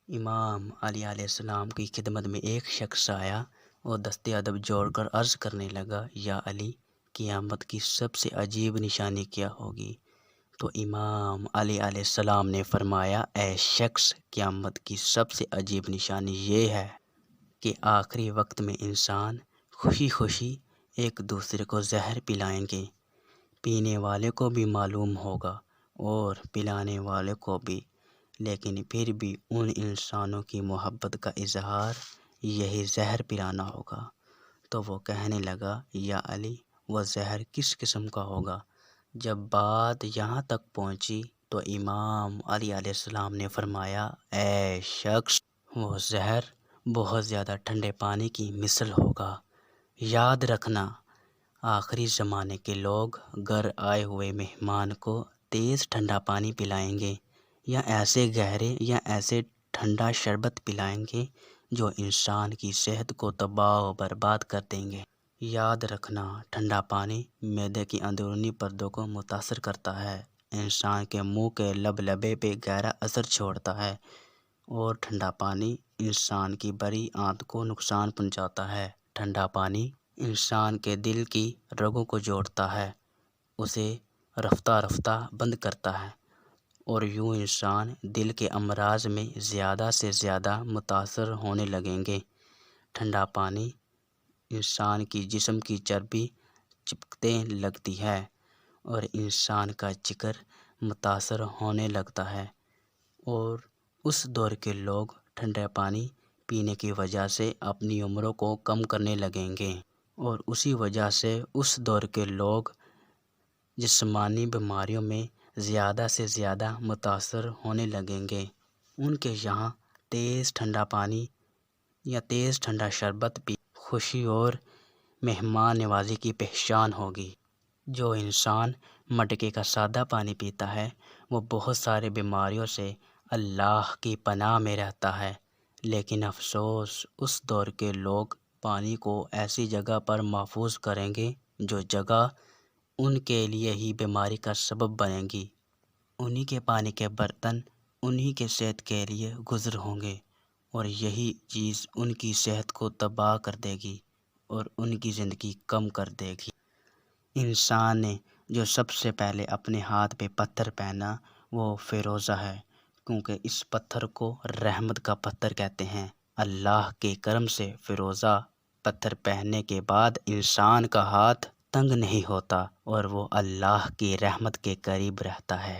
امام علی علیہ السلام کی خدمت میں ایک شخص آیا اور دست ادب جوڑ کر عرض کرنے لگا، یا علی، قیامت کی سب سے عجیب نشانی کیا ہوگی؟ تو امام علی علیہ السلام نے فرمایا، اے شخص، قیامت کی سب سے عجیب نشانی یہ ہے کہ آخری وقت میں انسان خوشی خوشی ایک دوسرے کو زہر پلائیں گے۔ پینے والے کو بھی معلوم ہوگا اور پلانے والے کو بھی، لیکن پھر بھی ان انسانوں کی محبت کا اظہار یہی زہر پلانا ہوگا۔ تو وہ کہنے لگا، یا علی، وہ زہر کس قسم کا ہوگا؟ جب بات یہاں تک پہنچی تو امام علی علیہ السلام نے فرمایا، اے شخص، وہ زہر بہت زیادہ ٹھنڈے پانی کی مثل ہوگا۔ یاد رکھنا، آخری زمانے کے لوگ گھر آئے ہوئے مہمان کو تیز ٹھنڈا پانی پلائیں گے، یا ایسے گہرے یا ایسے ٹھنڈا شربت پلائیں گے جو انسان کی صحت کو تباہ و برباد کر دیں گے۔ یاد رکھنا، ٹھنڈا پانی معدے کی اندرونی پردوں کو متاثر کرتا ہے، انسان کے منہ کے لبے پہ گہرا اثر چھوڑتا ہے، اور ٹھنڈا پانی انسان کی بڑی آنت کو نقصان پہنچاتا ہے۔ ٹھنڈا پانی انسان کے دل کی رگوں کو جوڑتا ہے، اسے رفتہ رفتہ بند کرتا ہے، اور یوں انسان دل کے امراض میں زیادہ سے زیادہ متاثر ہونے لگیں گے۔ ٹھنڈا پانی انسان کی جسم کی چربی چپکنے لگتی ہے اور انسان کا جگر متاثر ہونے لگتا ہے، اور اس دور کے لوگ ٹھنڈا پانی پینے کی وجہ سے اپنی عمروں کو کم کرنے لگیں گے، اور اسی وجہ سے اس دور کے لوگ جسمانی بیماریوں میں زیادہ سے زیادہ متاثر ہونے لگیں گے۔ ان کے یہاں تیز ٹھنڈا پانی یا تیز ٹھنڈا شربت بھی خوشی اور مہمان نوازی کی پہچان ہوگی۔ جو انسان مٹکے کا سادہ پانی پیتا ہے وہ بہت سارے بیماریوں سے اللہ کی پناہ میں رہتا ہے، لیکن افسوس، اس دور کے لوگ پانی کو ایسی جگہ پر محفوظ کریں گے جو جگہ ان کے لیے ہی بیماری کا سبب بنے گی۔ انہی کے پانی کے برتن انہی کے صحت کے لیے گزر ہوں گے، اور یہی چیز ان کی صحت کو تباہ کر دے گی اور ان کی زندگی کم کر دے گی۔ انسان نے جو سب سے پہلے اپنے ہاتھ پہ پتھر پہنا وہ فیروزہ ہے، کیونکہ اس پتھر کو رحمت کا پتھر کہتے ہیں۔ اللہ کے کرم سے فیروزہ پتھر پہننے کے بعد انسان کا ہاتھ تنگ نہیں ہوتا اور وہ اللہ کی رحمت کے قریب رہتا ہے۔